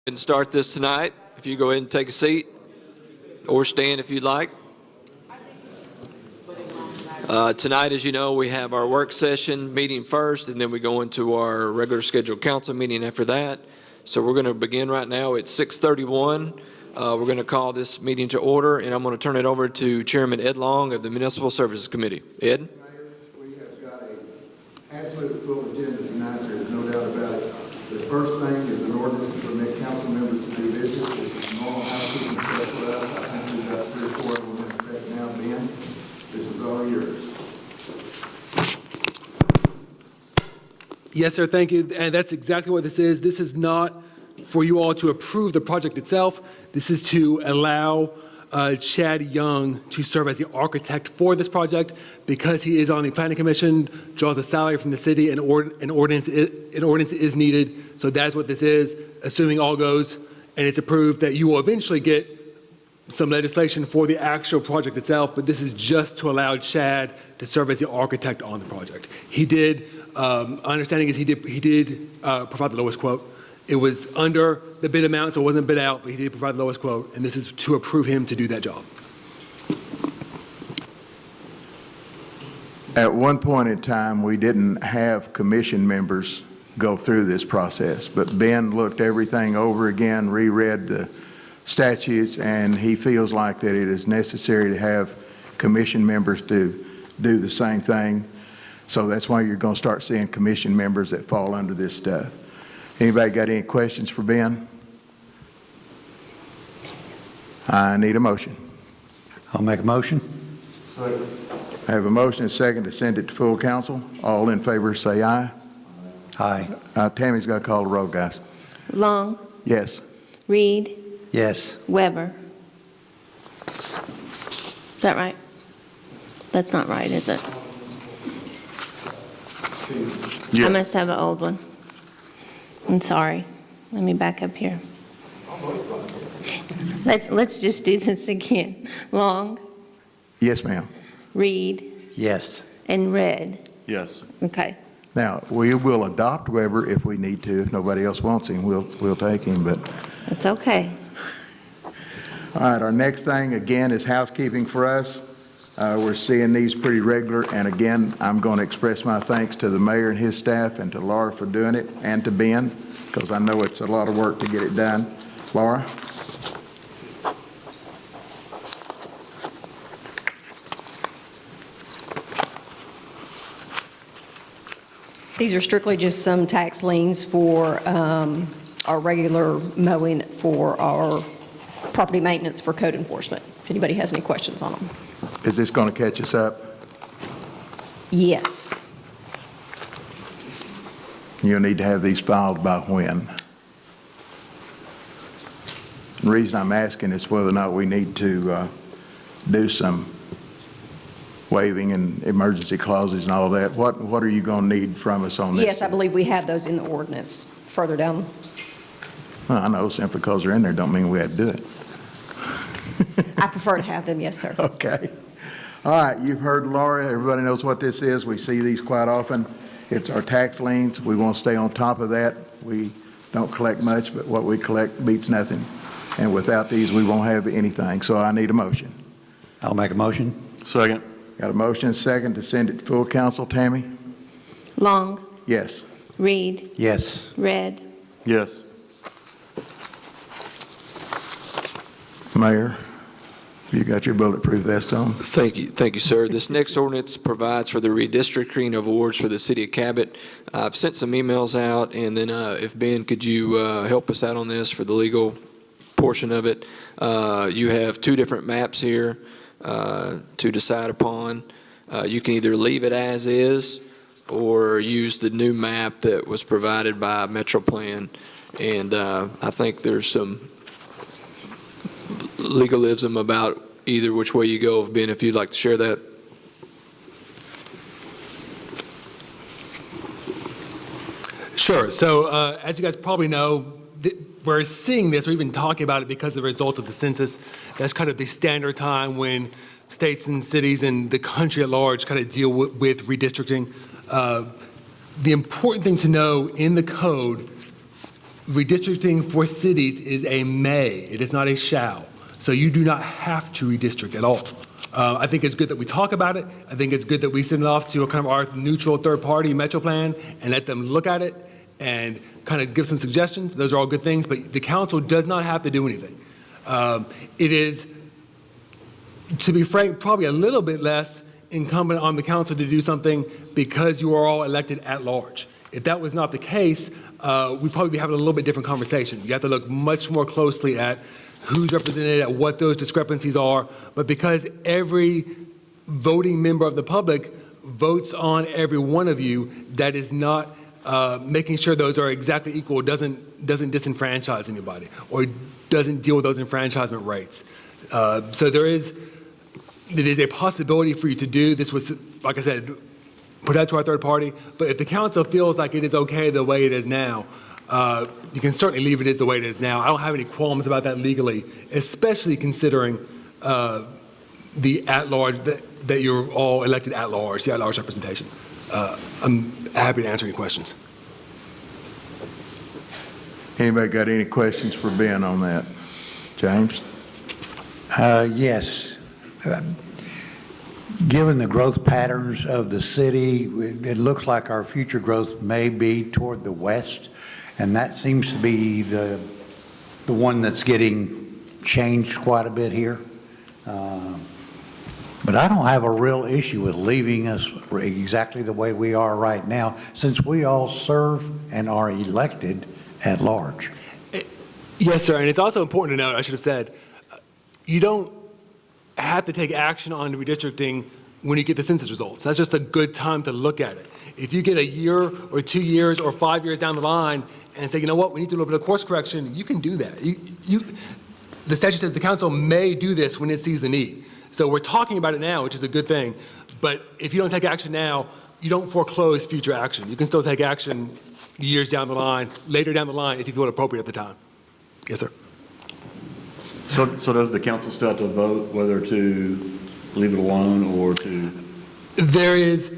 And start this tonight. If you go ahead and take a seat or stand if you'd like. Tonight, as you know, we have our work session meeting first, and then we go into our regular scheduled council meeting after that. So we're going to begin right now at 6:31. We're going to call this meeting to order, and I'm going to turn it over to Chairman Ed Long of the Municipal Services Committee. Ed? Mayor, we have got an absolute full agenda tonight. There's no doubt about it. The first thing is an ordinance to permit council members to do business. This is normal housekeeping stuff for us. I think we've got 3 or 4 of them in effect now. Ben, this is all yours. Yes, sir, thank you. And that's exactly what this is. This is not for you all to approve the project itself. This is to allow Chad Young to serve as the architect for this project because he is on the planning commission, draws a salary from the city, and an ordinance is needed. So that's what this is, assuming all goes and it's approved, that you will eventually get some legislation for the actual project itself, but this is just to allow Chad to serve as the architect on the project. He did, understanding is he did provide the lowest quote. It was under the bid amount, so it wasn't bid out, but he did provide the lowest quote, and this is to approve him to do that job. At one point in time, we didn't have commission members go through this process, but Ben looked everything over again, reread the statutes, and he feels like that it is necessary to have commission members to do the same thing. So that's why you're going to start seeing commission members that fall under this stuff. Anybody got any questions for Ben? I need a motion. I'll make a motion. I have a motion and a second to send it to full council. All in favor say aye. Aye. Tammy's got to call the roll, guys. Long, Yes. Reed, Yes. Weber. Is that right? That's not right, is it? I must have an old one. I'm sorry. Let me back up here. Let's just do this again. Long, Yes, ma'am. Reed, Yes. and Red. Yes. Okay. Now, we will adopt Weber if we need to. If nobody else wants him, we'll take him. But That's okay. all right, our next thing, again, is housekeeping for us. We're seeing these pretty regular, and again, I'm going to express my thanks to the mayor and his staff and to Laura for doing it, and to Ben, because I know it's a lot of work to get it done. Laura? These are strictly just some tax liens for our regular mowing for our property maintenance for code enforcement, if anybody has any questions on them. Is this going to catch us up? Yes. You'll need to have these filed by when? The reason I'm asking is whether or not we need to do some waiving and emergency clauses and all that. What are you going to need from us on this? Yes, I believe we have those in the ordinance further down. Well, I know, simply because they're in there don't mean we have to do it. I prefer to have them, yes, sir. Okay. All right, you've heard Laura. Everybody knows what this is. We see these quite often. It's our tax liens. We want to stay on top of that. We don't collect much, but what we collect beats nothing. And without these, we won't have anything. So I need a motion. I'll make a motion. Second. Got a motion and a second to send it to full council. Tammy? Long, Yes. Reed, Yes. Red. Yes. Mayor, you got your bulletproof vest on? Thank you, sir. This next ordinance provides for the redistricting of wards for the city of Cabot. I've sent some emails out, and then if Ben, could you help us out on this for the legal portion of it? You have 2 different maps here to decide upon. You can either leave it as is or use the new map that was provided by MetroPlan. And I think there's some legalism about either which way you go. Ben, if you'd like to share that. Sure. So as you guys probably know, we're seeing this or even talking about it because of the result of the census. That's kind of the standard time when states and cities and the country at large kind of deal with redistricting. The important thing to know in the code, redistricting for cities is a may, it is not a shall. So you do not have to redistrict at all. I think it's good that we talk about it. I think it's good that we send it off to a kind of our neutral third party, Metro Plan, and let them look at it and kind of give some suggestions. Those are all good things, but the council does not have to do anything. It is, to be frank, probably a little bit less incumbent on the council to do something because you are all elected at large. If that was not the case, we'd probably be having a little bit different conversation. You have to look much more closely at who's represented, at what those discrepancies are. But because every voting member of the public votes on every one of you, that is not making sure those are exactly equal, doesn't disenfranchise anybody or doesn't deal with those enfranchisement rights. So it is a possibility for you to do. This was, like I said, put out to our third party. But if the council feels like it is okay the way it is now, you can certainly leave it as the way it is now. I don't have any qualms about that legally, especially considering the at-large, that you're all elected at-large, the at-large representation. I'm happy to answer any questions. Anybody got any questions for Ben on that? James? Yes. Given the growth patterns of the city, it looks like our future growth may be toward the west, and that seems to be the one that's getting changed quite a bit here. But I don't have a real issue with leaving us exactly the way we are right now, since we all serve and are elected at large. Yes, sir, and it's also important to note, I should have said, you don't have to take action on redistricting when you get the census results. That's just a good time to look at it. If you get a year or 2 years or 5 years down the line and say, you know what, we need to do a little bit of course correction, you can do that. The statute says the council may do this when it sees the need. So we're talking about it now, which is a good thing. But if you don't take action now, you don't foreclose future action. You can still take action years down the line, later down the line, if you feel it appropriate at the time. Yes, sir. So does the council still have to vote whether to leave it alone or to? There is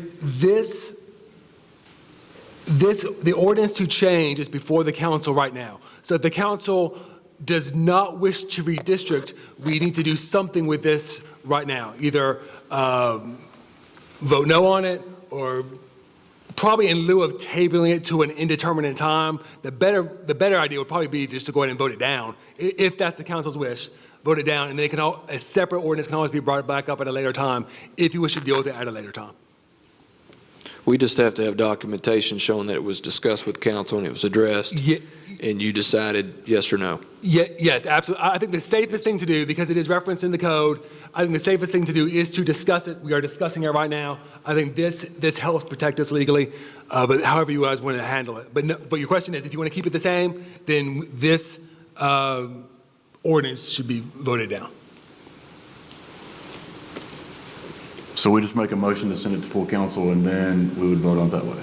the ordinance to change is before the council right now. So if the council does not wish to redistrict, we need to do something with this right now. Either vote no on it, or probably in lieu of tabling it to an indeterminate time, the better idea would probably be just to go ahead and vote it down. If that's the council's wish, vote it down, and then a separate ordinance can always be brought back up at a later time if you wish to deal with it at a later time. We just have to have documentation showing that it was discussed with council and it was addressed, and you decided yes or no. Yes, absolutely. I think the safest thing to do, because it is referenced in the code, I think the safest thing to do is to discuss it. We are discussing it right now. I think this helps protect us legally, but however you guys want to handle it. But your question is, if you want to keep it the same, then this ordinance should be voted down. So we just make a motion to send it to full council and then we would vote on it that way?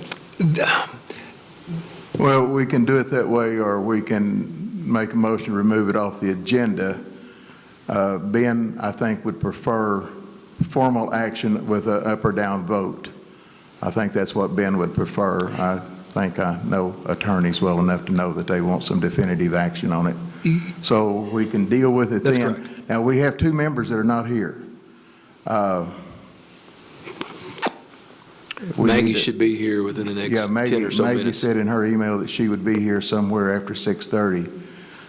Well, we can do it that way, or we can make a motion to remove it off the agenda. Ben, I think, would prefer formal action with an up or down vote. I think that's what Ben would prefer. I think I know attorneys well enough to know that they want some definitive action on it. So we can deal with it That's then. correct. Now, we have two members that are not here. Maggie should be here within the next 10 or so Maggie minutes. said in her email that she would be here somewhere after 6:30.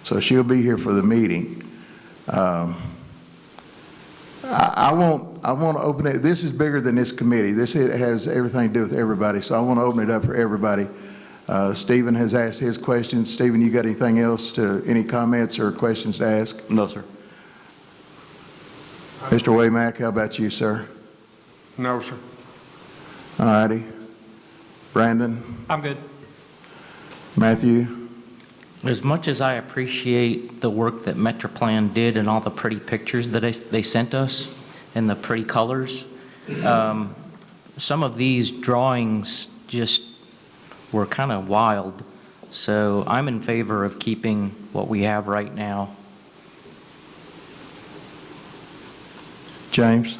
So she'll be here for the meeting. I want to open it. This is bigger than this committee. This has everything to do with everybody. So I want to open it up for everybody. Stephen has asked his questions. Stephen, you got anything else any comments or questions to ask? No, sir. Mr. Waymack, how about you, sir? No, sir. All righty. Brandon? I'm good. Matthew? As much as I appreciate the work that MetroPlan did and all the pretty pictures that they sent us and the pretty colors, some of these drawings just were kind of wild. So I'm in favor of keeping what we have right now. James?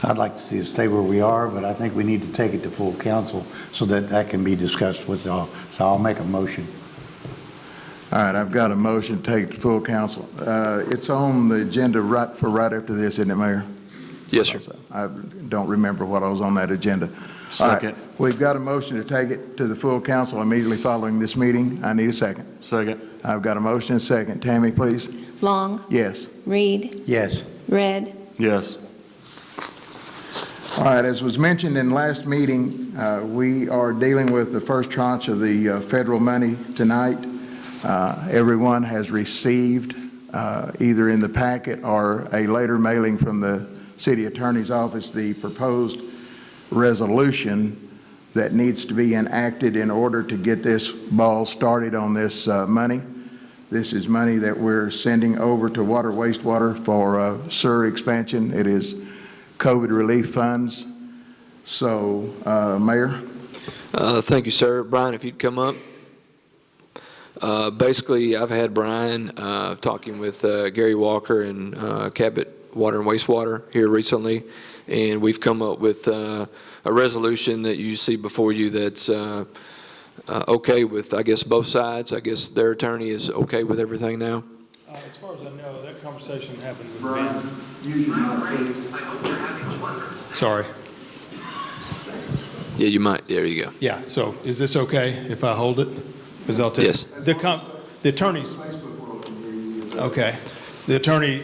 I'd like to see us stay where we are, but I think we need to take it to full council so that that can be discussed with all. So I'll make a motion All right, I've got a motion to take it to full council. It's on the agenda right after this, isn't it, Mayor? Yes, sir. I don't remember what was on that agenda. All right, Second. we've got a motion to take it to the full council immediately following this meeting. I need a second. Second. I've got a motion and a second. Tammy, please. Long, Yes. Reed, Yes. Red, Yes. All right, as was mentioned in last meeting, we are dealing with the first tranche of the federal money tonight. Everyone has received either in the packet or a later mailing from the city attorney's office the proposed resolution that needs to be enacted in order to get this ball started on this money. This is money that we're sending over to water wastewater for sewer expansion. It is COVID relief funds. So, Mayor? Thank you, sir. Brian, if you'd come up. Basically, I've had Brian talking with Gary Walker and Cabot Water and Wastewater here recently, and we've come up with a resolution that you see before you that's okay with, I guess, both sides. I guess their attorney is okay with everything now. As far as I know, that conversation happened with Ben. Sorry. Yeah, you might. There you go. Yeah, so is this okay if I hold it? Because I'll take Yes. The attorneys. Okay. The attorney,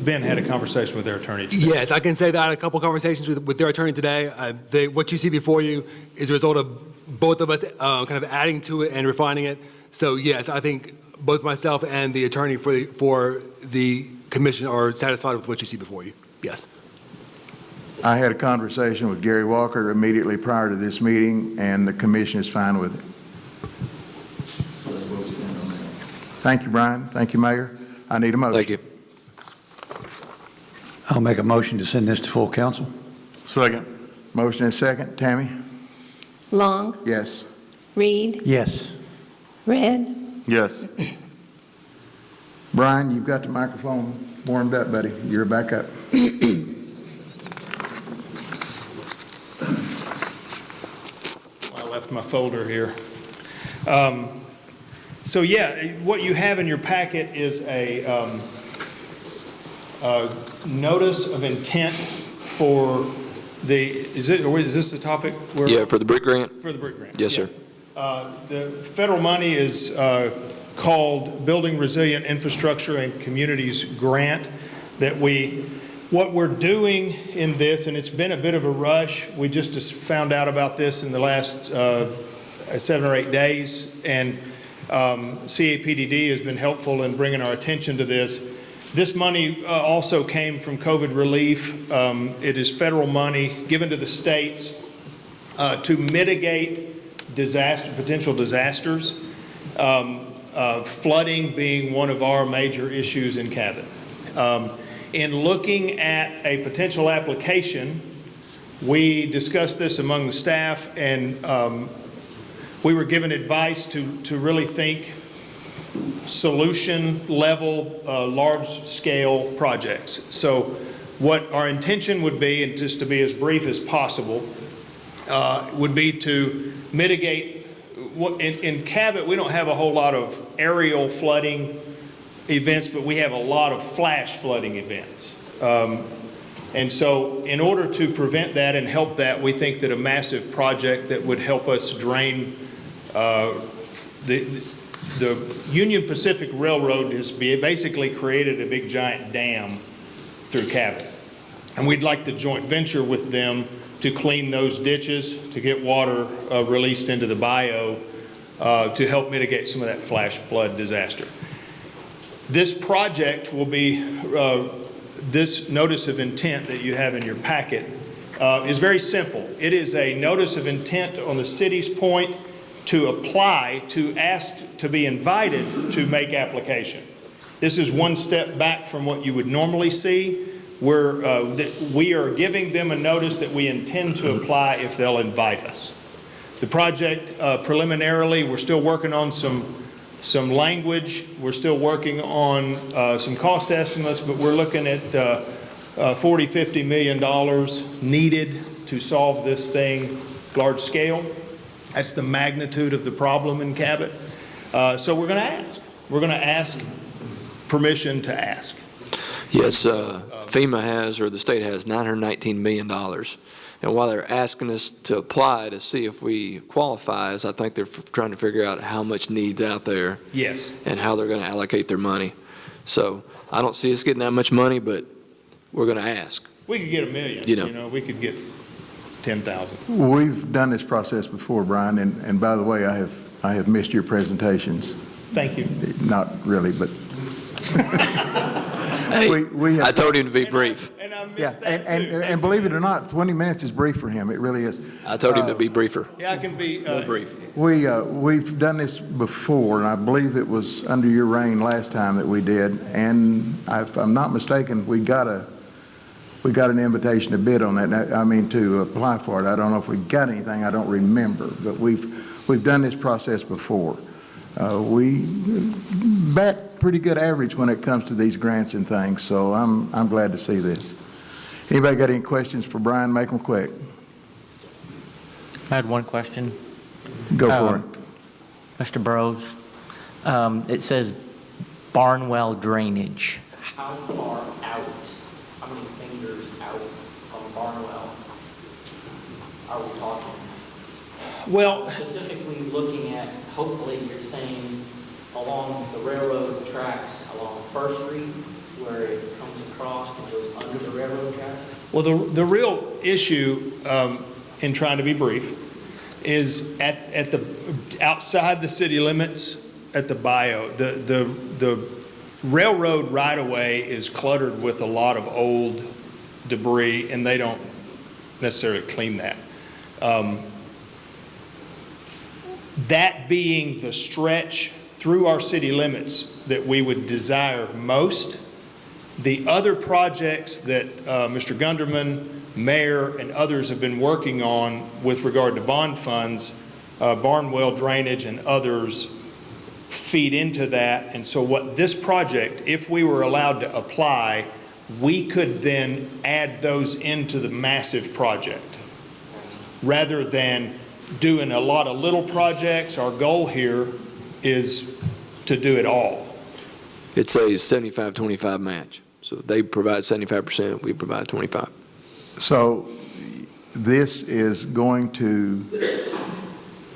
Ben had a conversation with their attorney today. Yes, I can say that I had a couple conversations with their attorney today. What you see before you is a result of both of us kind of adding to it and refining it. So yes, I think both myself and the attorney for the commission are satisfied with what you see before you. Yes. I had a conversation with Gary Walker immediately prior to this meeting, and the commission is fine with it. Thank you, Brian. Thank you, Mayor. I need a motion. Thank you. I'll make a motion to send this to full council. Second. Motion and second. Tammy? Long, Yes. Reed, Yes. Red, Yes. Brian, you've got the microphone warmed up, buddy. You're back up. I left my folder here. So yeah, what you have in your packet is a notice of intent for is this the topic? Yeah, for the brick grant? For the brick grant. Yes, yeah. sir. The federal money is called Building Resilient Infrastructure and Communities Grant what we're doing in this, and it's been a bit of a rush. We just found out about this in the last 7 or 8 days, and CAPDD has been helpful in bringing our attention to this. This money also came from COVID relief. It is federal money given to the states to mitigate potential disasters, flooding being one of our major issues in Cabot. In looking at a potential application, we discussed this among the staff, and we were given advice to really think solution level, large scale projects. So what our intention would be, and just to be as brief as possible, would be to mitigate. In Cabot, we don't have a whole lot of aerial flooding events, but we have a lot of flash flooding events. And so in order to prevent that and help that, we think that a massive project that would help us drain the Union Pacific Railroad has basically created a big giant dam through Cabot. And we'd like to joint venture with them to clean those ditches, to get water released into the bayou to help mitigate some of that flash flood disaster. This project will be, this notice of intent that you have in your packet is very simple. It is a notice of intent on the city's point to apply, to ask to be invited to make application. This is one step back from what you would normally see. We are giving them a notice that we intend to apply if they'll invite us. The project, preliminarily, we're still working on some language. We're still working on some cost estimates, but we're looking at $40–50 million needed to solve this thing large scale. That's the magnitude of the problem in Cabot. So we're going to ask. We're going to ask permission to ask. Yes, FEMA has, or the state has, $919 million. And while they're asking us to apply to see if we qualify, I think they're trying to figure out how much needs out there Yes. and how they're going to allocate their money. So I don't see us getting that much money, but we're going to ask. We could get $1 million. You know. We could get 10,000. We've done this process before, Brian, and by the way, I have missed your presentations. Thank you. Not really, but Hey, we have. I told him to be brief. And I Yeah, missed that too. and believe it or not, 20 minutes is brief for him. It really is. I told him to be briefer. Yeah, I can be. More brief. We've done this before, and I believe it was under your reign last time that we did. And if I'm not mistaken, we got an invitation to bid on that. I mean, to apply for it. I don't know if we got anything. I don't remember, but we've done this process before. We bat pretty good average when it comes to these grants and things. So I'm glad to see this. Anybody got any questions for Brian? Make them quick. I had one question. Go for it. Mr. Burrows, it says Barnwell drainage. How far out, how many fingers out from Barnwell are we talking? Well, Specifically looking at, hopefully you're saying along the railroad tracks along First Street where it comes across and goes under the railroad tracks? well, the real issue, in trying to be brief, is at the outside the city limits at the bio. The railroad right of way is cluttered with a lot of old debris, and they don't necessarily clean that. That being the stretch through our city limits that we would desire most. The other projects that Mr. Gunderman, Mayor, and others have been working on with regard to bond funds, Barnwell drainage and others feed into that. And so what this project, if we were allowed to apply, we could then add those into the massive project. Rather than doing a lot of little projects, our goal here is to do it all. It's a 75-25 match. So they provide 75%, we provide 25%. So this is going to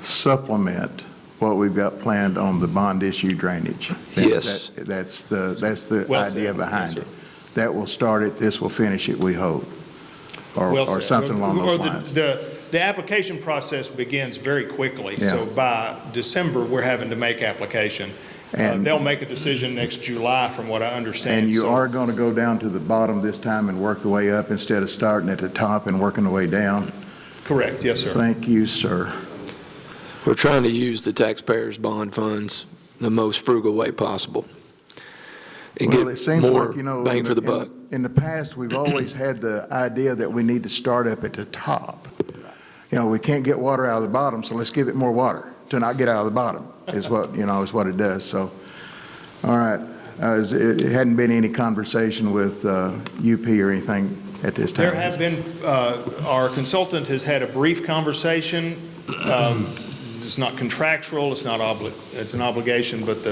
supplement what we've got planned on the bond issue drainage. Yes. That's the Well idea said. behind Yes, it. That will start it, this will finish it, we hope. Or Well said. something along those Or lines. The application process begins very quickly. Yeah. So by December, we're having to make application. And- They'll make a decision next July, from what I understand. And you So- are going to go down to the bottom this time and work the way up instead of starting at the top and working the way down? Correct, yes, sir. Thank you, sir. We're trying to use the taxpayers' bond funds the most frugal way possible and Well, it get seems more like, you know, bang for the buck. In the past, we've always had the idea that we need to start up at the top. You know, we can't get water out of the bottom, so let's give it more water to not get out of the bottom, is what it does. So, all right. It hadn't been any conversation with UP or anything at this time? There have been, our consultant has had a brief conversation. It's not contractual, it's not it's an obligation, but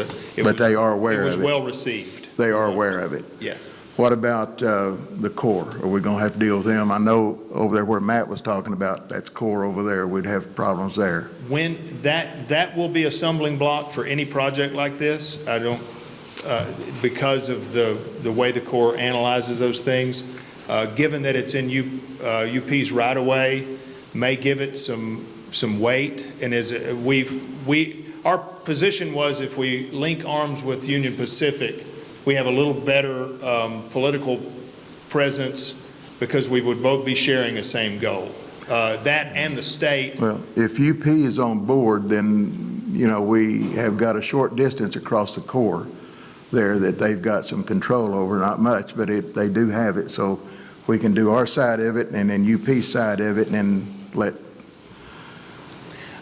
But they are aware it was of it. well received. They are aware of it. Yes. What about the Corps? Are we going to have to deal with them? I know over there where Matt was talking about, that's Corps over there, we'd have problems there. When that will be a stumbling block for any project like this. I don't, because of the way the Corps analyzes those things, given that it's in UP's right of way, may give it some weight. And as our position was, if we link arms with Union Pacific, we have a little better political presence because we would both be sharing the same goal. That and the state. Well, if UP is on board, then, you know, we have got a short distance across the Corps there that they've got some control over, not much, but they do have it. So we can do our side of it and then UP's side of it and then let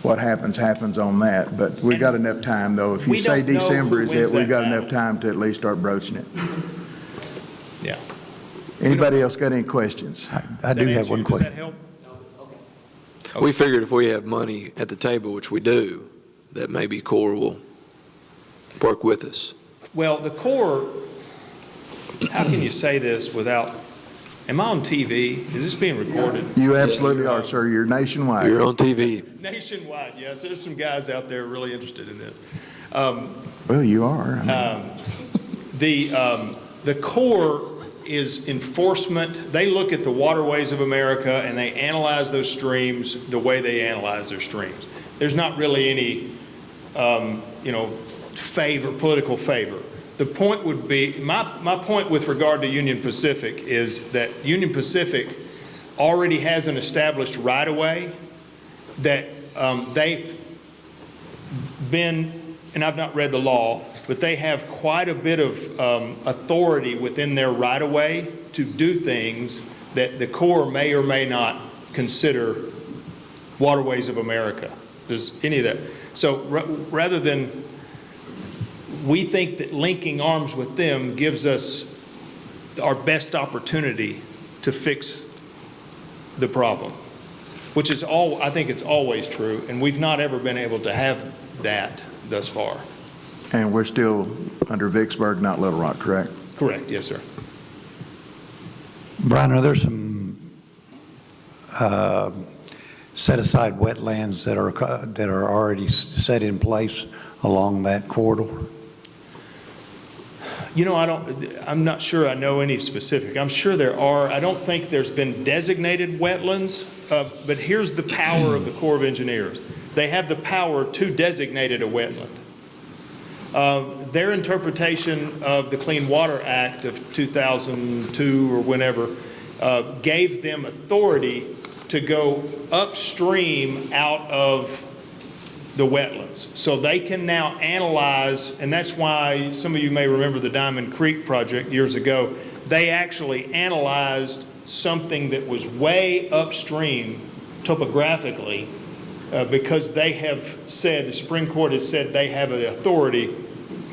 what happens on that. But we've got enough time, though. If you We say don't know December who is wins it, we've that got enough battle. time to at least start broaching it. Yeah. Anybody else got any questions? I do have one Does that question. help? We figured if we have money at the table, which we do, that maybe Corps will work with us? Well, the Corps, how can you say this without, am I on TV? Is this being recorded? You absolutely are, sir. You're nationwide. You're on TV. Nationwide, yes. There's some guys out there really interested in this. Well, you are. The Corps is enforcement. They look at the waterways of America and they analyze those streams the way they analyze their streams. There's not really any, political favor. The point would be, my point with regard to Union Pacific is that Union Pacific already has an established right-of-way that they've been, and I've not read the law, but they have quite a bit of authority within their right-of-way to do things that the Corps may or may not consider waterways of America. Does any of that? So rather than, we think that linking arms with them gives us our best opportunity to fix the problem, which is all, I think it's always true, and we've not ever been able to have that thus far. And we're still under Vicksburg, not Little Rock, correct? Correct, yes, sir. Brian, are there some set-aside wetlands that are already set in place along that corridor? You know, I'm not sure I know any specific. I'm sure there are. I don't think there's been designated wetlands, but here's the power of the Corps of Engineers. They have the power to designate it a wetland. Their interpretation of the Clean Water Act of 2002 or whenever gave them authority to go upstream out of the wetlands. So they can now analyze, and that's why some of you may remember the Diamond Creek project years ago. They actually analyzed something that was way upstream topographically because they have said, the Supreme Court has said they have the authority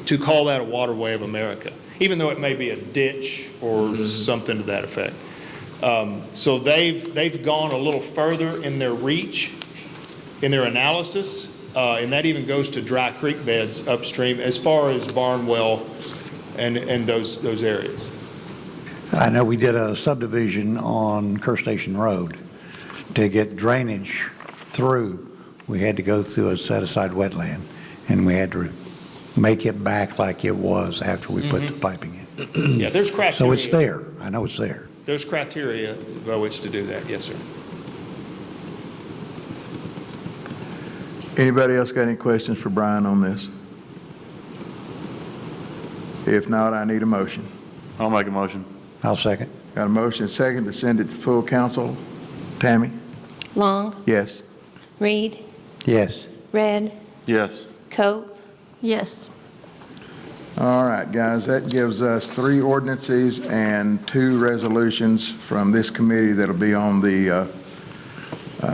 to call that a waterway of America, even though it may be a ditch or something to that effect. So they've gone a little further in their reach, in their analysis, and that even goes to dry creek beds upstream as far as Barnwell and those areas. I know we did a subdivision on Kerr Station Road. To get drainage through, we had to go through a set-aside wetland, and we had to make it back like it was after we put the piping in. Yeah, there's criteria. So it's there. I know it's there. There's criteria by which to do that, yes, sir. Anybody else got any questions for Brian on this? If not, I need a motion. I'll make a motion. I'll second. Got a motion and second to send it to full council. Tammy? Long, Yes. Reed, Yes. Red, Yes. Cope. Yes. All right, guys, that gives us 3 ordinances and 2 resolutions from this committee that'll be on the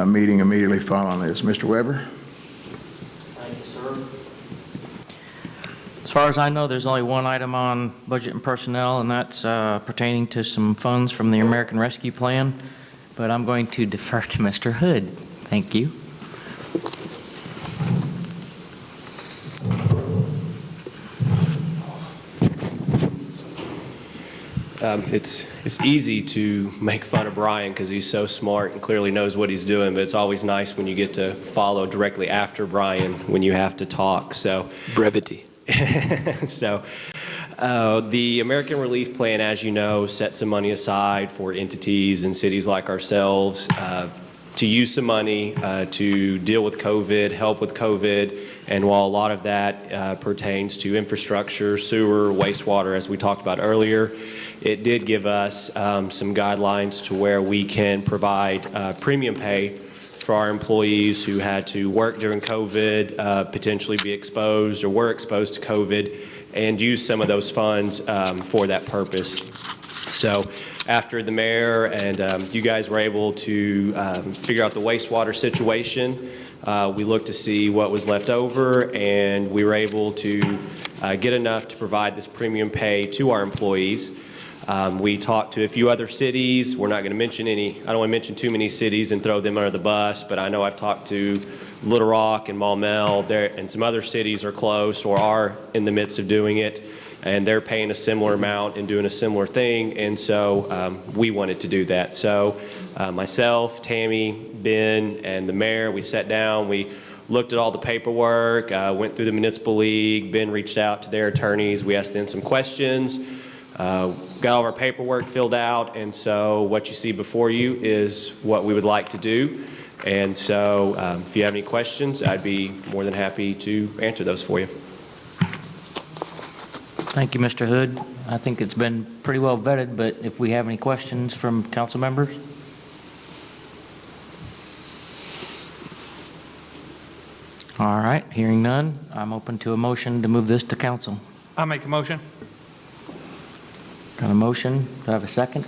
meeting immediately following this. Mr. Weber? Thank you, sir. As far as I know, there's only one item on budget and personnel, and that's pertaining to some funds from the American Rescue Plan, but I'm going to defer to Mr. Hood. Thank you. It's easy to make fun of Brian because he's so smart and clearly knows what he's doing, but it's always nice when you get to follow directly after Brian when you have to talk. So Brevity. So the American Relief Plan, as you know, sets some money aside for entities and cities like ourselves to use some money to deal with COVID, help with COVID. And while a lot of that pertains to infrastructure, sewer, wastewater, as we talked about earlier, it did give us some guidelines to where we can provide premium pay for our employees who had to work during COVID, potentially be exposed or were exposed to COVID, and use some of those funds for that purpose. So after the mayor and you guys were able to figure out the wastewater situation, we looked to see what was left over, and we were able to get enough to provide this premium pay to our employees. We talked to a few other cities. We're not going to mention any. I don't want to mention too many cities and throw them under the bus, but I know I've talked to Little Rock and Maumelle, and some other cities are close or are in the midst of doing it, and they're paying a similar amount and doing a similar thing, and so we wanted to do that. So myself, Tammy, Ben, and the mayor, we sat down, we looked at all the paperwork, went through the municipal league. Ben reached out to their attorneys. We asked them some questions, got all of our paperwork filled out, and so what you see before you is what we would like to do. And so if you have any questions, I'd be more than happy to answer those for you. Thank you, Mr. Hood. I think it's been pretty well vetted, but if we have any questions from council members? All right, hearing none, I'm open to a motion to move this to council. I'll make a motion. Got a motion? Do I have a second?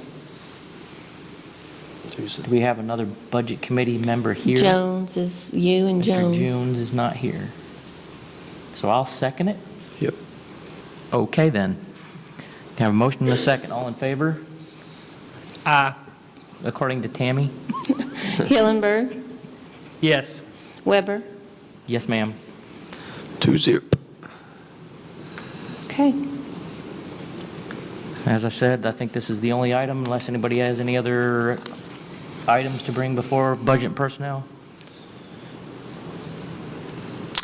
Do we have another budget committee member here? Jones is you and Jones. Mr. Jones is not here. So I'll second it? Yep. Okay, then. Can I have a motion and a second? All in favor? Aye. According to Tammy? Hillenberg, Yes. Weber. Yes, ma'am. 2-0. Okay. As I said, I think this is the only item, unless anybody has any other items to bring before budget and personnel.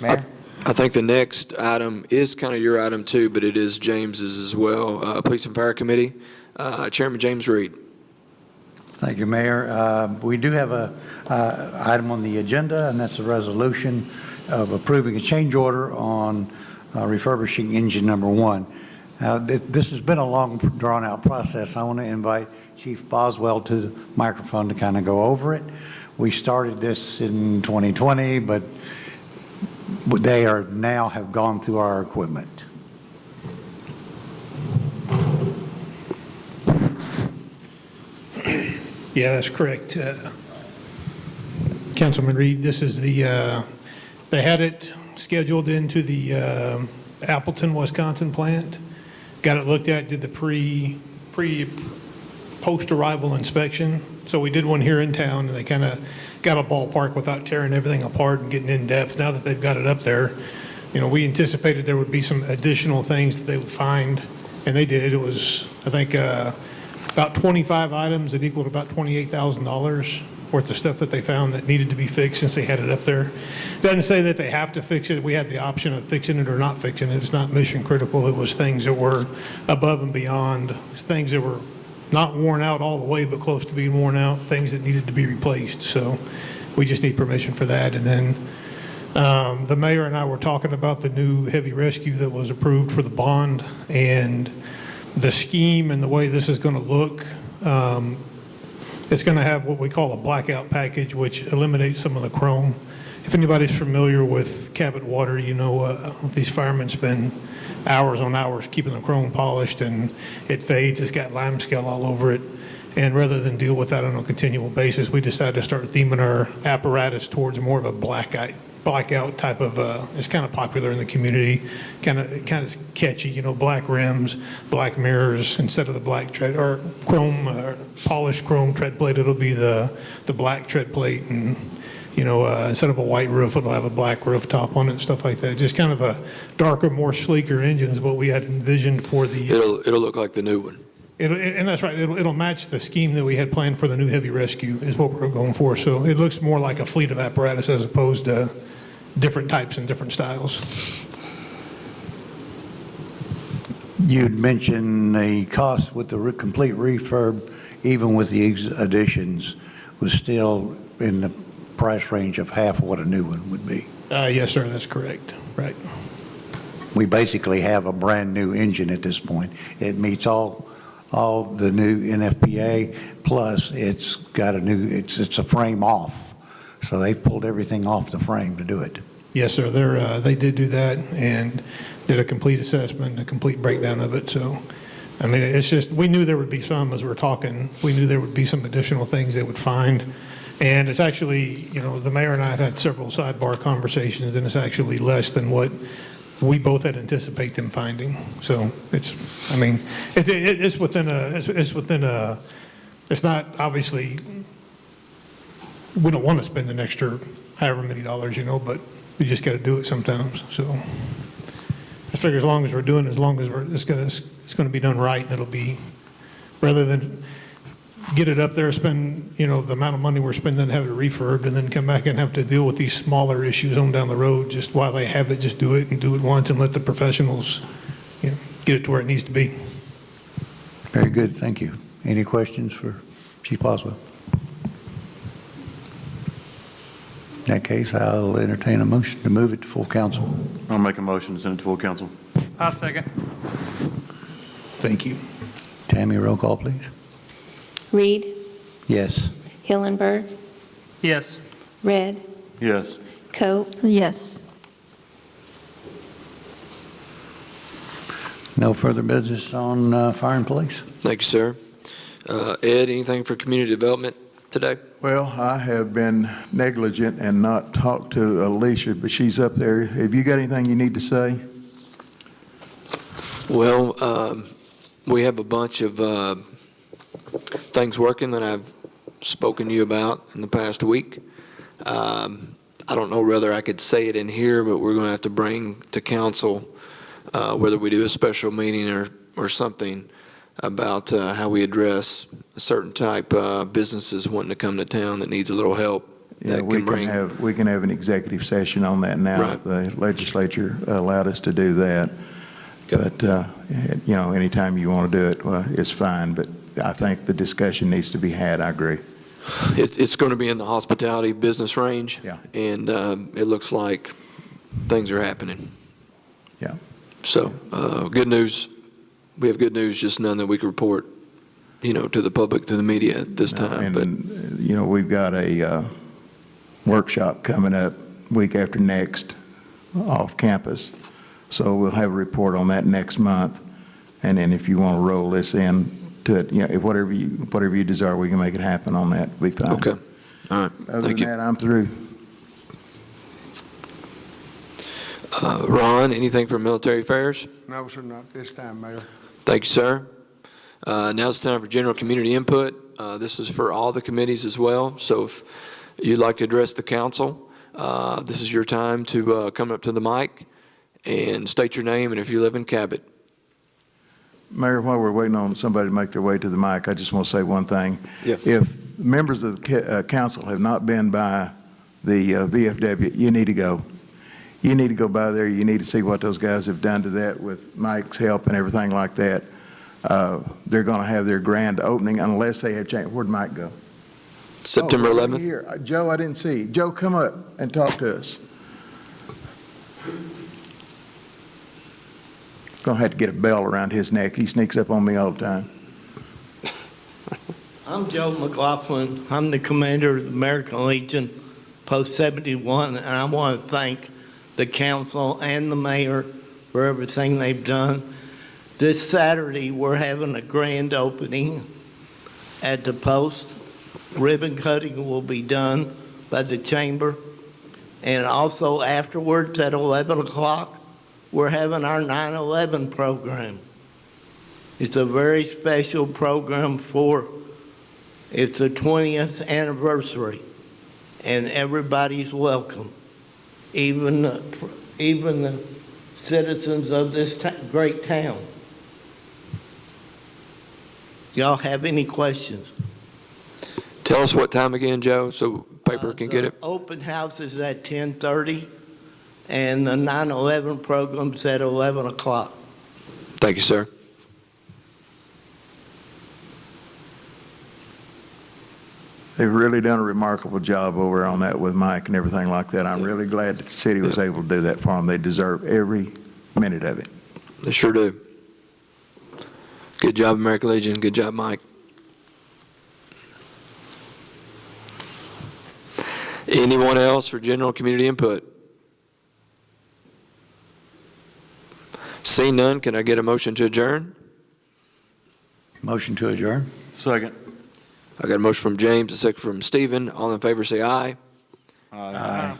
Mayor? I think the next item is kind of your item too, but it is James's as well. Police and Fire Committee, Chairman James Reed. Thank you, Mayor. We do have a item on the agenda, and that's a resolution of approving a change order on refurbishing engine number 1. Now, this has been a long, drawn-out process. I want to invite Chief Boswell to the microphone to kind of go over it. We started this in 2020, but they are now have gone through our equipment. Yeah, that's correct. Councilman Reed, this is the, they had it scheduled into the Appleton, Wisconsin plant. Got it looked at, did the post-arrival inspection. So we did one here in town, and they kind of got a ballpark without tearing everything apart and getting in depth. Now that they've got it up there, you know, we anticipated there would be some additional things that they would find, and they did. It was, I think, about 25 items that equaled about $28,000 worth of stuff that they found that needed to be fixed since they had it up there. Doesn't say that they have to fix it. We had the option of fixing it or not fixing it. It's not mission critical. It was things that were above and beyond, things that were not worn out all the way, but close to being worn out, things that needed to be replaced. So we just need permission for that. And then the mayor and I were talking about the new heavy rescue that was approved for the bond, and the scheme and the way this is going to look. It's going to have what we call a blackout package, which eliminates some of the chrome. If anybody's familiar with Cabot water, you know these firemen spend hours on hours keeping the chrome polished, and it fades. It's got limescale all over it. And rather than deal with that on a continual basis, we decided to start theming our apparatus towards more of a blackout type of, it's kind of popular in the community, kind of catchy, you know, black rims, black mirrors, instead of the black tread, or chrome, polished chrome tread plate, it'll be the black tread plate, and, you know, instead of a white roof, it'll have a black roof top on it and stuff like that. Just kind of a darker, more sleeker engine is what we had envisioned for the. It'll look like the new one. And that's right, it'll match the scheme that we had planned for the new heavy rescue is what we're going for. So it looks more like a fleet of apparatus as opposed to different types and different styles. You'd mentioned the cost with the complete refurb, even with the additions, was still in the price range of half of what a new one would be. Yes, sir, that's correct. Right. We basically have a brand-new engine at this point. It meets all the new NFPA, plus it's got a new, it's a frame off. So they've pulled everything off the frame to do it. Yes, sir, they did do that and did a complete assessment, a complete breakdown of it. So, I mean, it's just, we knew there would be some, as we were talking, we knew there would be some additional things they would find. And it's actually, you know, the mayor and I had several sidebar conversations, and it's actually less than what we both had anticipate them finding. So it's, I mean, it's within a, it's not obviously, we don't want to spend an extra however many dollars, but we just got to do it sometimes. So I figure as long as we're doing, as long as it's going to be done right, it'll be, rather than get it up there, spend, the amount of money we're spending, have it refurbed, and then come back and have to deal with these smaller issues on down the road. Just while they have it, just do it and do it once and let the professionals, get it to where it needs to be. Very good, thank you. Any questions for Chief Boswell? In that case, I'll entertain a motion to move it to full council. I'll make a motion to send it to full council. I'll second. Thank you. Tammy, roll call, please. Reed, Yes. Hillenberg, Yes. Red, Yes. Cope, Yes. No further business on fire and police? Thank you, sir. Ed, anything for community development today? Well, I have been negligent and not talked to Alicia, but she's up there. Have you got anything you need to say? Well, we have a bunch of things working that I've spoken to you about in the past week. I don't know whether I could say it in here, but we're going to have to bring to council, whether we do a special meeting or something, about how we address a certain type of businesses wanting to come to town that needs a little help. Yeah, we can have an executive session on that now. Right. The legislature allowed us to do that. Okay. But, anytime you want to do it, well, it's fine. But I think the discussion needs to be had. I agree. It's going to be in the hospitality business range. Yeah. And it looks like things are happening. Yeah. So, good news. We have good news, just none that we can report, to the public, to the media at this time. And, we've got a workshop coming up week after next off campus. So we'll have a report on that next month. And then if you want to roll this in to it, whatever you desire, we can make it happen on that. We'll be fine. Okay. All right. Other Thank than you. that, I'm through. Ron, anything for military affairs? No, sir, not this time, Mayor. Thank you, sir. Now's the time for general community input. This is for all the committees as well. So if you'd like to address the council, this is your time to come up to the mic and state your name and if you live in Cabot. Mayor, while we're waiting on somebody to make their way to the mic, I just want to say one thing. Yeah. If members of the council have not been by the VFW, you need to go. You need to go by there. You need to see what those guys have done to that with Mike's help and everything like that. They're going to have their grand opening unless they have changed. Where'd Mike go? September right 11th? Here. Joe, I didn't see. Joe, come up and talk to us. Going to have to get a bell around his neck. He sneaks up on me all the time. I'm Joe McLaughlin. I'm the commander of the American Legion, Post 71, and I want to thank the council and the mayor for everything they've done. This Saturday, we're having a grand opening at the Post. Ribbon cutting will be done by the chamber. And also afterwards at 11 o'clock, we're having our 9/11 program. It's a very special program it's the 20th anniversary, and everybody's welcome, even the citizens of this great town. Y'all have any questions? Tell us what time again, Joe, so paper can get it. The open house is at 10:30, and the 9/11 program's at 11 o'clock. Thank you, sir. They've really done a remarkable job over on that with Mike and everything like that. I'm really glad that the city was able to do that for them. They deserve every minute of it. They sure do. Good job, American Legion. Good job, Mike. Anyone else for general community input? Seeing none, can I get a motion to adjourn? Motion to adjourn? Second. I got a motion from James, a second from Stephen. All in favor say aye. Aye.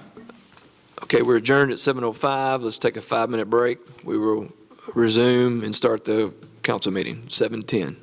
Okay, we're adjourned at 7:05. Let's take a 5-minute break. We will resume and start the council meeting, 7:10.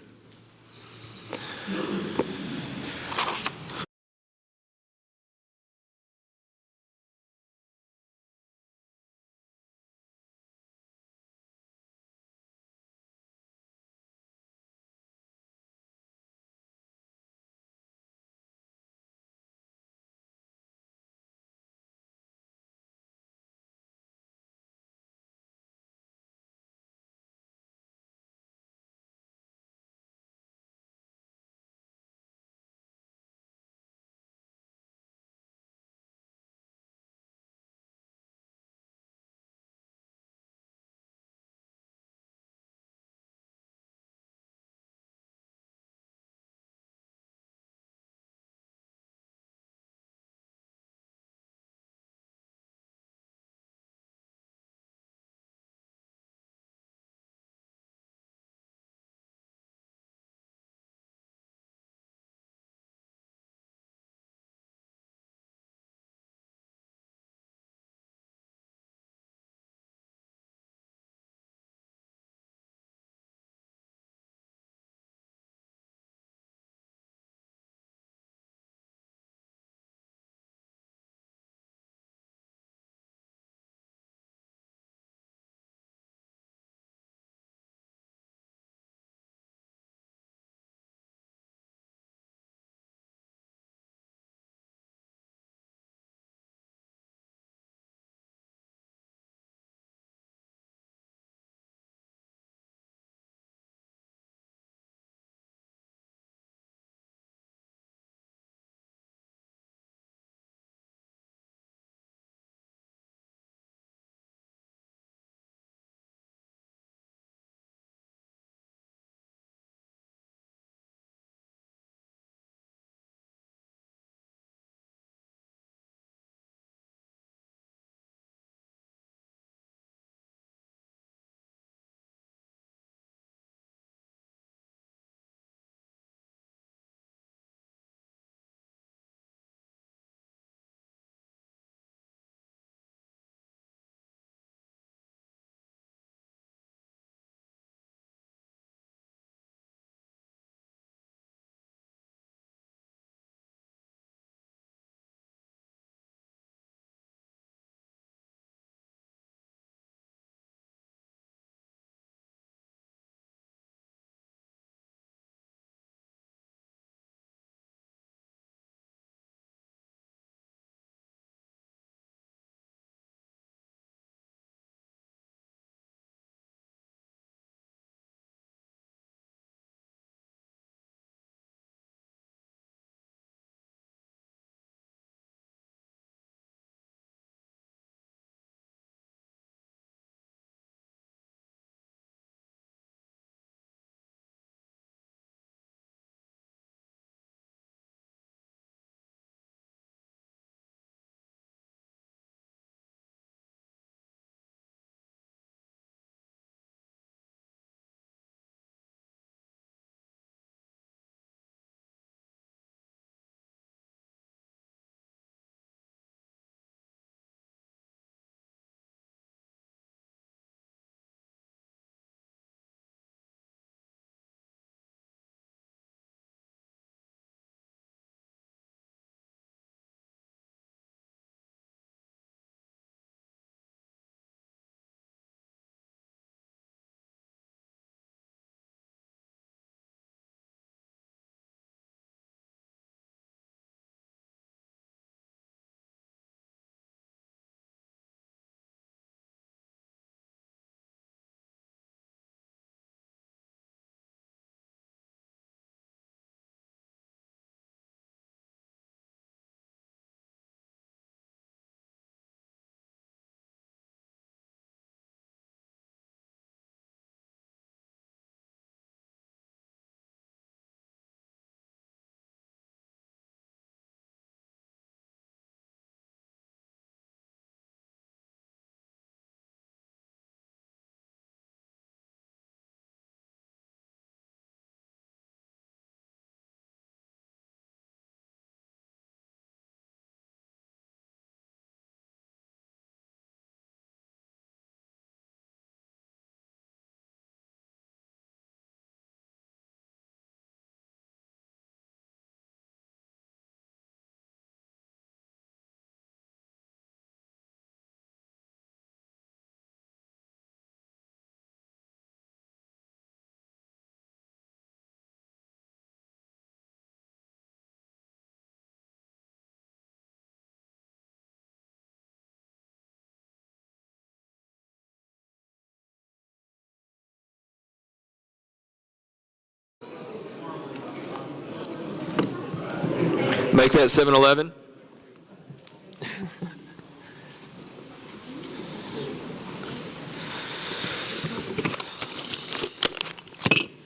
Make that 7-Eleven.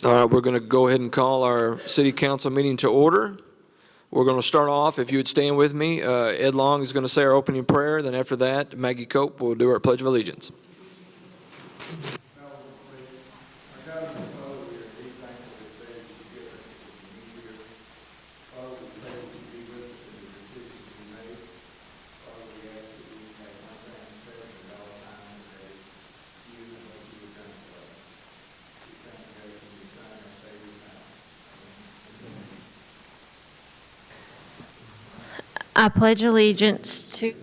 All right, we're going to go ahead and call our city council meeting to order. We're going to start off, if you would stand with me, Ed Long is going to say our opening prayer, then after that, Maggie Cope will do our Pledge of Allegiance. I pledge allegiance to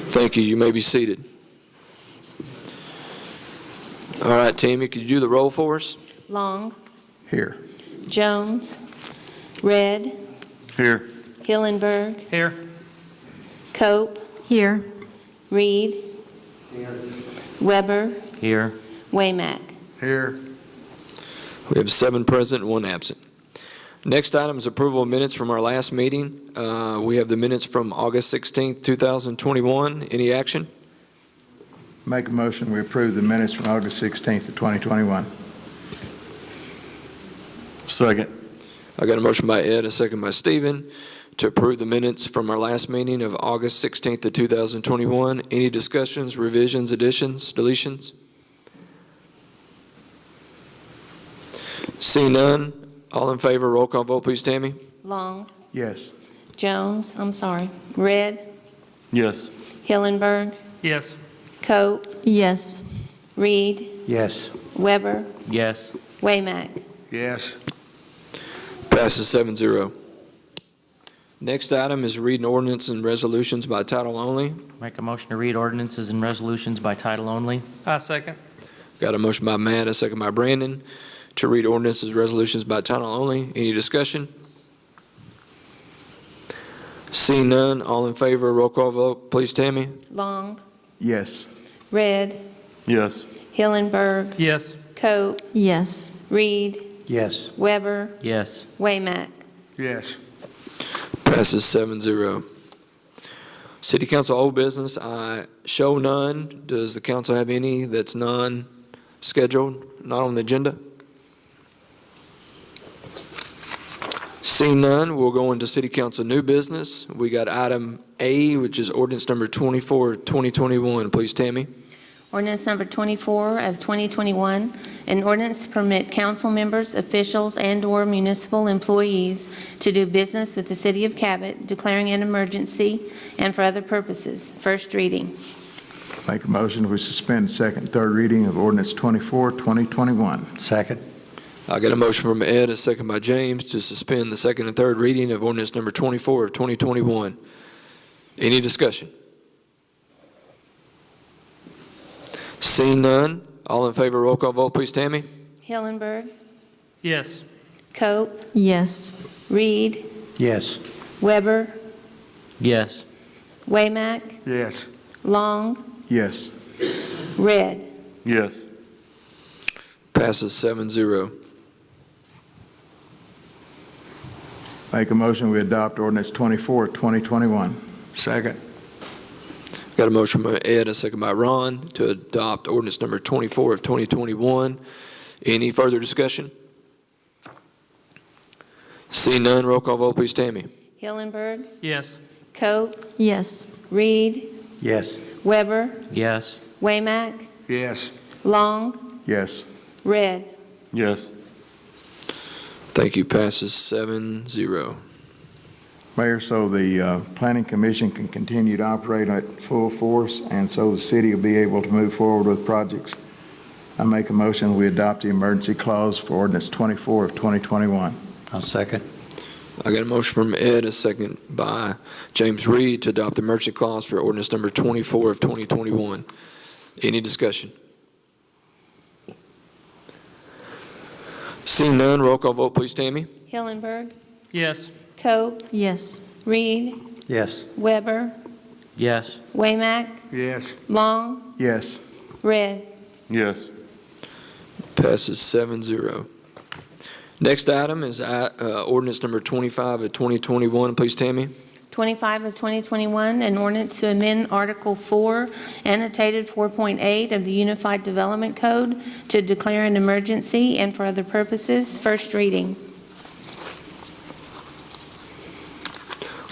Thank you. You may be seated. All right, Tammy, could you do the roll for us? Long, Here. Jones, Red, Here. Hillenberg, Here. Cope. Here. Reed. Weber. Here. Waymack. Here. We have 7 present and 1 absent. Next item is approval of minutes from our last meeting. We have the minutes from August 16th, 2021. Any action? Make a motion, we approve the minutes from August 16th of 2021. Second. I got a motion by Ed, a second by Stephen, to approve the minutes from our last meeting of August 16th of 2021. Any discussions, revisions, additions, deletions? Seeing none, all in favor, roll call vote, please, Tammy. Long, Yes. Jones, Red, Yes. Hillenberg, Yes. Cope. Yes. Reed, Yes. Weber, Yes. Waymack. Yes. Passes 7-0. Next item is reading ordinance and resolutions by title only. Make a motion to read ordinances and resolutions by title only. I second. Got a motion by Matt, a second by Brandon, to read ordinances, resolutions by title only. Any discussion? Seeing none, all in favor, roll call vote, please, Tammy. Long, Yes. Red, Yes. Hillenberg, Yes. Cope. Yes. Reed, Yes. Weber, Yes. Waymack. Yes. Passes 7-0. City Council old business, I show none. Does the council have any that's non-scheduled, not on the agenda? Seeing none, we'll go into City Council new business. We got item A, which is ordinance number 24, 2021. Please, Tammy. Ordinance number 24 of 2021, an ordinance to permit council members, officials, and/or municipal employees to do business with the city of Cabot, declaring an emergency and for other purposes. First reading. Make a motion, we suspend second and third reading of ordinance 24, 2021. Second. I got a motion from Ed, a second by James, to suspend the second and third reading of ordinance number 24 of 2021. Any discussion? Seeing none, all in favor, roll call vote, please, Tammy. Hillenberg, Yes. Cope. Yes. Reed, Yes. Weber, Yes. Waymack, Yes. Long, Yes. Red. Yes. Passes 7-0. Make a motion, we adopt ordinance 24, 2021. Second. Got a motion by Ed, a second by Ron, to adopt ordinance number 24 of 2021. Any further discussion? See none, roll call vote, please, Tammy. Hillenberg, Yes. Cope. Yes. Reed, Yes. Weber, Yes. Waymack, Yes. Long, Yes. Red. Yes. Thank you, passes 7-0. Mayor, so the Planning Commission can continue to operate at full force, and so the city will be able to move forward with projects. I make a motion, we adopt the emergency clause for ordinance 24 of 2021. I'll second. I got a motion from Ed, a second by James Reed, to adopt the emergency clause for ordinance number 24 of 2021. Any discussion? Seeing none, roll call vote, please, Tammy. Hillenberg, Yes. Cope. Yes. Reed, Yes. Weber, Yes. Waymack, Yes. Long, Yes. Red. Yes. Passes 7-0. Next item is ordinance number 25 of 2021. Please, Tammy. 25 of 2021, an ordinance to amend Article 4, annotated 4.8 of the Unified Development Code to declare an emergency and for other purposes. First reading.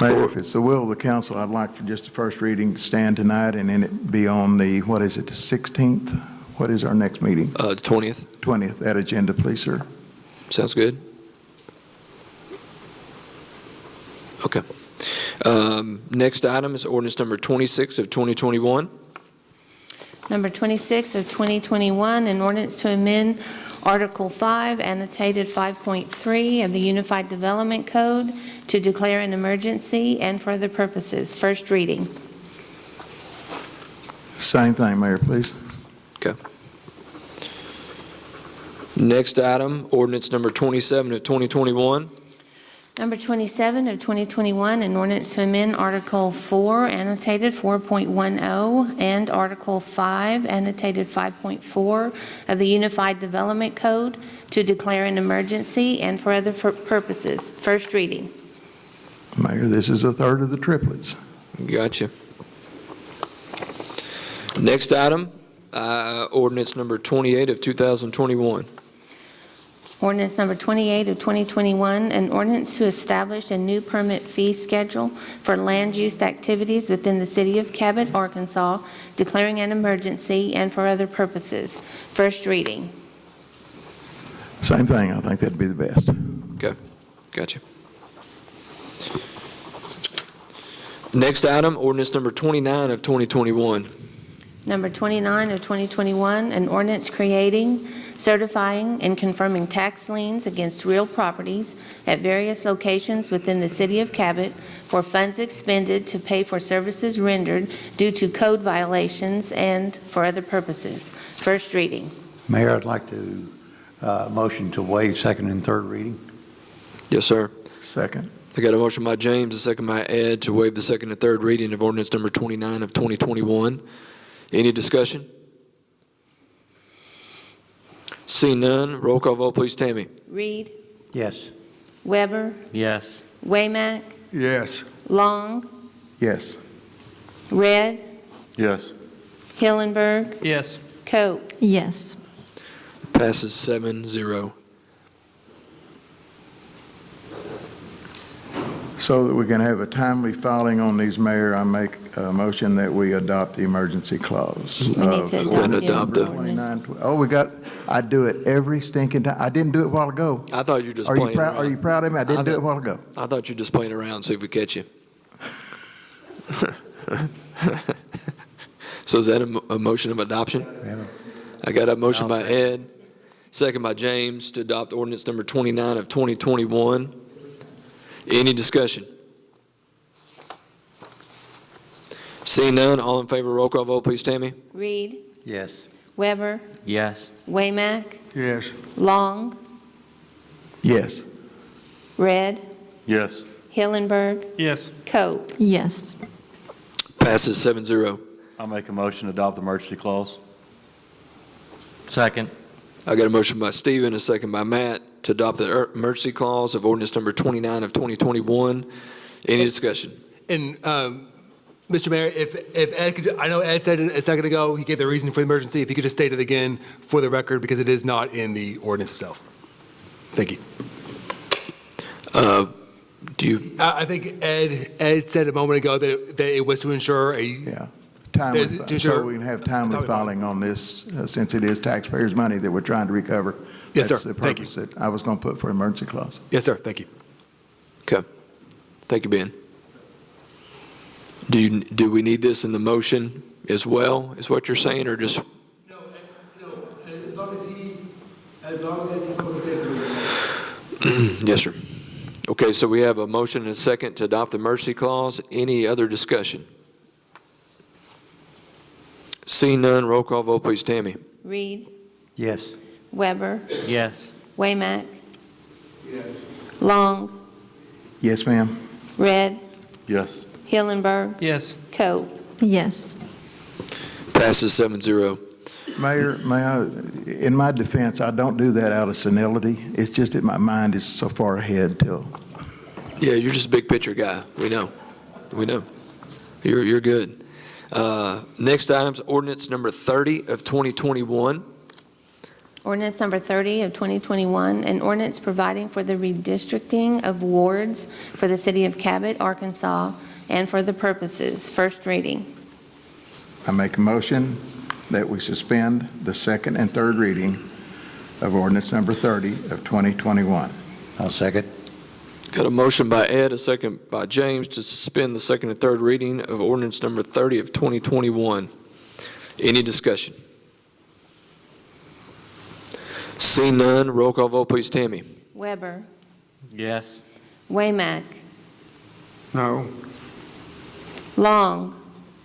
Mayor, if it's the will of the council, I'd like for just the first reading to stand tonight and then it be on the, what is it, the 16th? What is our next meeting? The 20th. 20th. That agenda, please, sir. Sounds good. Okay. Next item is ordinance number 26 of 2021. Number 26 of 2021, an ordinance to amend Article 5, annotated 5.3 of the Unified Development Code to declare an emergency and for other purposes. First reading. Same thing, Mayor, please. Okay. Next item, ordinance number 27 of 2021. Number 27 of 2021, an ordinance to amend Article 4, annotated 4.10, and Article 5, annotated 5.4 of the Unified Development Code to declare an emergency and for other purposes. First reading. Mayor, this is a third of the triplets. Gotcha. Next item, ordinance number 28 of 2021. Ordinance number 28 of 2021, an ordinance to establish a new permit fee schedule for land use activities within the city of Cabot, Arkansas, declaring an emergency and for other purposes. First reading. Same thing. I think that'd be the best. Okay, gotcha. Next item, ordinance number 29 of 2021. Number 29 of 2021, an ordinance creating, certifying, and confirming tax liens against real properties at various locations within the city of Cabot for funds expended to pay for services rendered due to code violations and for other purposes. First reading. Mayor, I'd like to motion to waive second and third reading. Yes, sir. Second. I got a motion by James, a second by Ed to waive the second and third reading of ordinance number 29 of 2021. Any discussion? Seeing none, roll call vote, please, Tammy. Reed, Yes. Weber, Yes. Waymack, Yes. Long, Yes. Red, Yes. Hillenberg, Yes. Cope. Yes. Passes 7-0. So that we can have a timely filing on these, Mayor, I make a motion that we adopt the emergency clause. We need to adopt the it. ordinance. I do it every stinking time. I didn't do it a while ago. I thought you were just Are you playing proud, around. are you proud of me? I didn't do it a while ago. I thought you were just playing around, see if we catch you. So is that a motion of adoption? I got a motion by Ed, second by James to adopt ordinance number 29 of 2021. Any discussion? Seeing none, all in favor, roll call vote, please, Tammy. Reed, Yes. Weber, Yes. Waymack, Yes. Long, Yes. Red, Yes. Hillenberg, Yes. Cope. Yes. Passes 7-0. I'll make a motion to adopt the emergency clause. Second. I got a motion by Stephen, a second by Matt to adopt the emergency clause of ordinance number 29 of 2021. Any discussion? And, Mr. Mayor, if Ed could, I know Ed said it a second ago, he gave the reason for the emergency. If he could just state it again for the record, because it is not in the ordinance itself. Thank you. Do you, I think Ed said a moment ago that it was to ensure a, Yeah. Timely, To so sure. we can have timely Timely filing on this, since it is taxpayers' money that we're trying to recover. Yes, sir. That's the Thank you. purpose that I was going to put for emergency clause. yes, sir, thank you. okay. Thank you, Ben. Do we need this in the motion as well, is what you're saying, or just? No, as long as he said Yes, sir. Okay, so we have a motion and a second to adopt the emergency clause. Any other discussion? Seeing none, roll call vote, please, Tammy. Reed, Yes. Weber, Yes. Waymack, Long, Yes, ma'am? Red, Yes. Hillenberg, Yes. Coe. Yes. Passes 7-0. Mayor, in my defense, I don't do that out of senility. It's just that my mind is so far ahead till. Yeah, you're just a big picture guy. We know. We know. You're good. Next item's ordinance number 30 of 2021. Ordinance number 30 of 2021, an ordinance providing for the redistricting of wards for the city of Cabot, Arkansas, and for the purposes. First reading. I make a motion that we suspend the second and third reading of ordinance number 30 of 2021. I'll second. Got a motion by Ed, a second by James to suspend the second and third reading of ordinance number 30 of 2021. Any discussion? Seeing none, roll call vote, please, Tammy. Weber, Yes. Waymack, No. Long,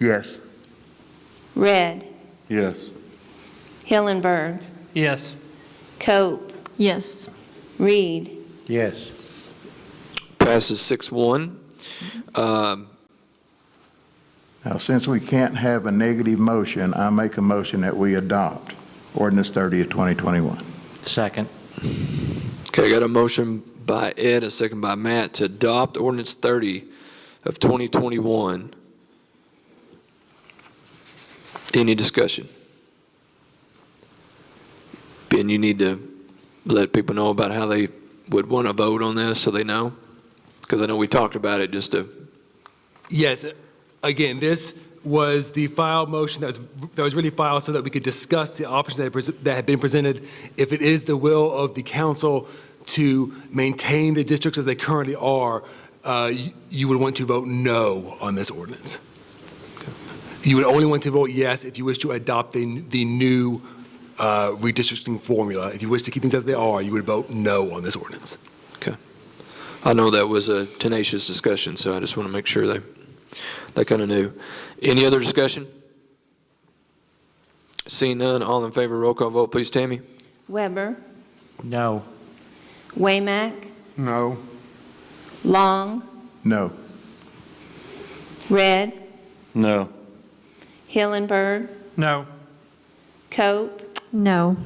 Yes. Red, Yes. Hillenberg, Yes. Cope, Yes. Reed. Yes. Passes 6-1. Now, since we can't have a negative motion, I make a motion that we adopt ordinance 30 of 2021. Second. Okay, I got a motion by Ed, a second by Matt to adopt ordinance 30 of 2021. Any discussion? Ben, you need to let people know about how they would want to vote on this so they know? Because I know we talked about it just to. Yes, again, this was the filed motion that was really filed so that we could discuss the options that had been presented. If it is the will of the council to maintain the districts as they currently are, you would want to vote no on this ordinance. You would only want to vote yes if you wish to adopt the new redistricting formula. If you wish to keep things as they are, you would vote no on this ordinance. Okay. I know that was a tenacious discussion, so I just want to make sure they kind of knew. Any other discussion? Seeing none, all in favor, roll call vote, please, Tammy. Weber, No. Waymack, No. Long, No. Red, No. Hillenberg, No. Cope, No.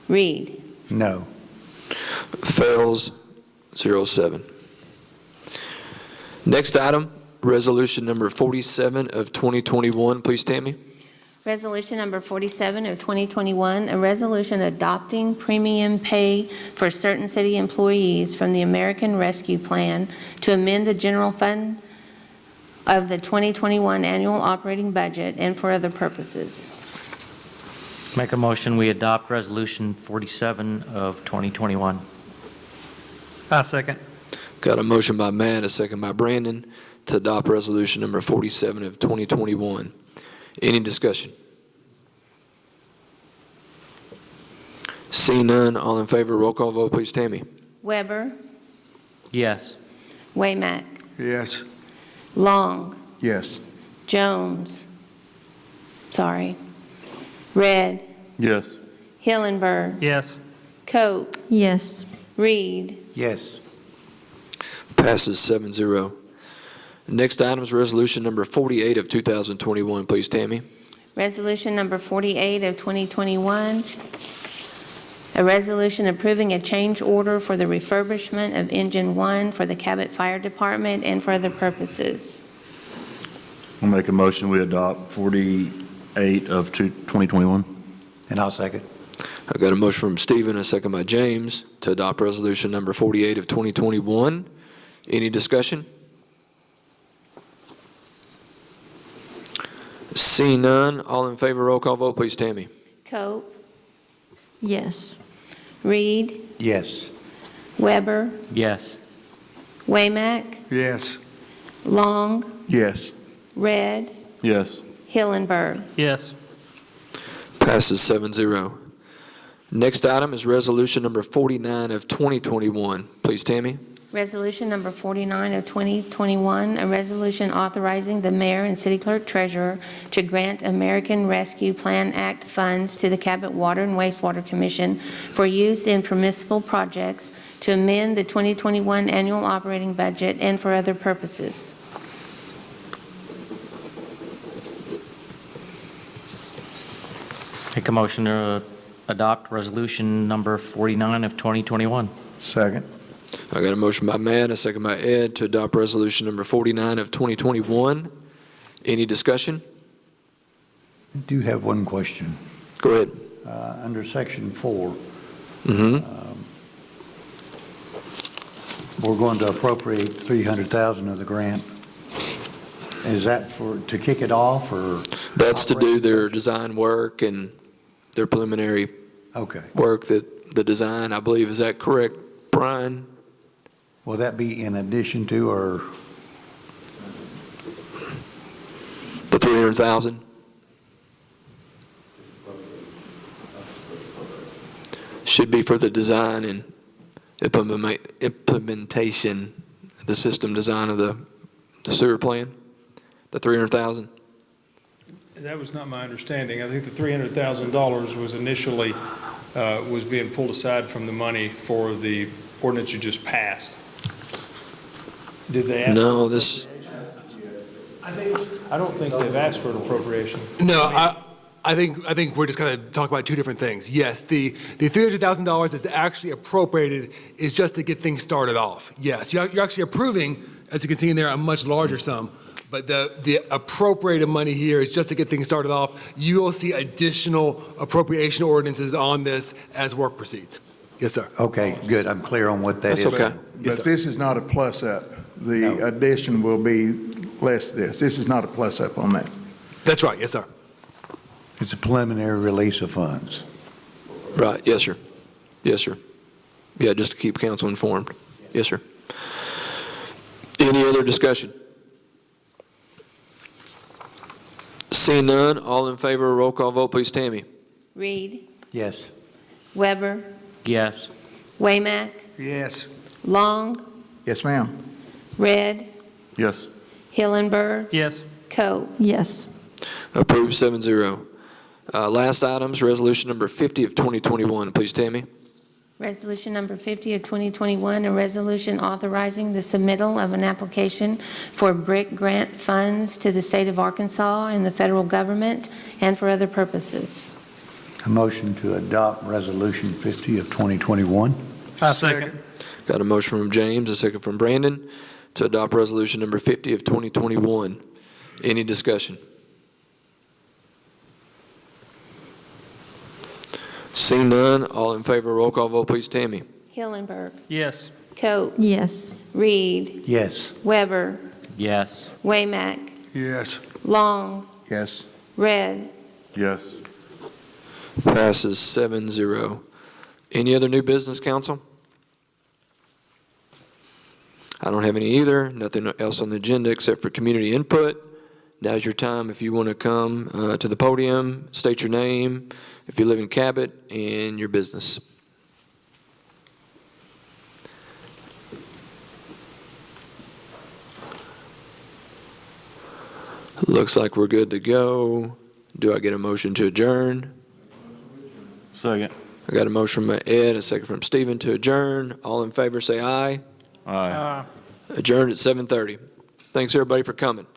Reed. No. Fails 0-7. Next item, resolution number 47 of 2021, please, Tammy. Resolution number 47 of 2021, a resolution adopting premium pay for certain city employees from the American Rescue Plan to amend the general fund of the 2021 annual operating budget and for other purposes. Make a motion, we adopt resolution 47 of 2021. I second. Got a motion by Matt, a second by Brandon to adopt resolution number 47 of 2021. Any discussion? Seeing none, all in favor, roll call vote, please, Tammy. Weber, Yes. Waymack, Yes. Long, Yes. Jones, Red, Yes. Hillenberg, Yes. Cope, Yes. Reed. Yes. Passes 7-0. Next item is resolution number 48 of 2021, please, Tammy. Resolution number 48 of 2021, a resolution approving a change order for the refurbishment of Engine 1 for the Cabot Fire Department and for other purposes. I'll make a motion, we adopt 48 of 2021. And I'll second. I got a motion from Stephen, a second by James to adopt resolution number 48 of 2021. Any discussion? Seeing none, all in favor, roll call vote, please, Tammy. Cope, Yes. Reed, Yes. Weber, Yes. Waymack, Yes. Long, Yes. Red, Yes. Hillenberg. Yes. Passes 7-0. Next item is resolution number 49 of 2021. Please, Tammy. Resolution number 49 of 2021, a resolution authorizing the mayor and city clerk treasurer to grant American Rescue Plan Act funds to the Cabot Water and Wastewater Commission for use in permissible projects to amend the 2021 annual operating budget and for other purposes. Make a motion to adopt resolution number 49 of 2021. Second. I got a motion by Matt, a second by Ed, to adopt resolution number 49 of 2021. Any discussion? I do have one question. Go ahead. Under section 4, we're going to appropriate $300,000 of the grant. Is that to kick it off, or? That's to do their design work and their preliminary Okay. work, that the design, I believe. Is that correct, Brian? Will that be in addition to, or? The 300,000? Should be for the design and implementation, the system design of the sewer plan, the 300,000? That was not my understanding. I think the $300,000 was initially, was being pulled aside from the money for the ordinance you just passed. Did they ask? No, this, I don't think they've asked for an appropriation. No, I think we're just kind of talking about two different things. Yes, the $300,000 that's actually appropriated is just to get things started off. Yes, you're actually approving, as you can see in there, a much larger sum. But the appropriated money here is just to get things started off. You will see additional appropriation ordinances on this as work proceeds. Yes, sir. Okay, good. I'm clear on what that is. that's okay. But this is not a plus-up. The addition will be less this. This is not a plus-up on that. That's right. Yes, sir. It's a preliminary release of funds. Right, yes, sir. Yes, sir. Yeah, just to keep council informed. Yes, sir. Any other discussion? Seeing none, all in favor, roll call vote, please, Tammy. Reed, Yes. Weber, Yes. Waymack, Yes. Long, Yes, ma'am. Red, Yes. Hillenberg, Yes. Coe. Yes. Approved 7-0. Last items, resolution number 50 of 2021, please, Tammy. Resolution number 50 of 2021, a resolution authorizing the submittal of an application for BRIC grant funds to the state of Arkansas and the federal government and for other purposes. A motion to adopt resolution 50 of 2021. I second. Got a motion from James, a second from Brandon, to adopt resolution number 50 of 2021. Any discussion? Seeing none, all in favor, roll call vote, please, Tammy. Hillenberg, Yes. Coe, Yes. Reed, Yes. Weber, Yes. Waymack, Yes. Long, Yes. Red. Yes. Passes 7-0. Any other new business, council? I don't have any either. Nothing else on the agenda except for community input. Now's your time if you want to come to the podium, state your name, if you live in Cabot, and your business. Looks like we're good to go. Do I get a motion to adjourn? Second. I got a motion from Ed, a second from Stephen to adjourn. All in favor, say aye. Aye. Adjourned at 7:30. Thanks, everybody, for coming.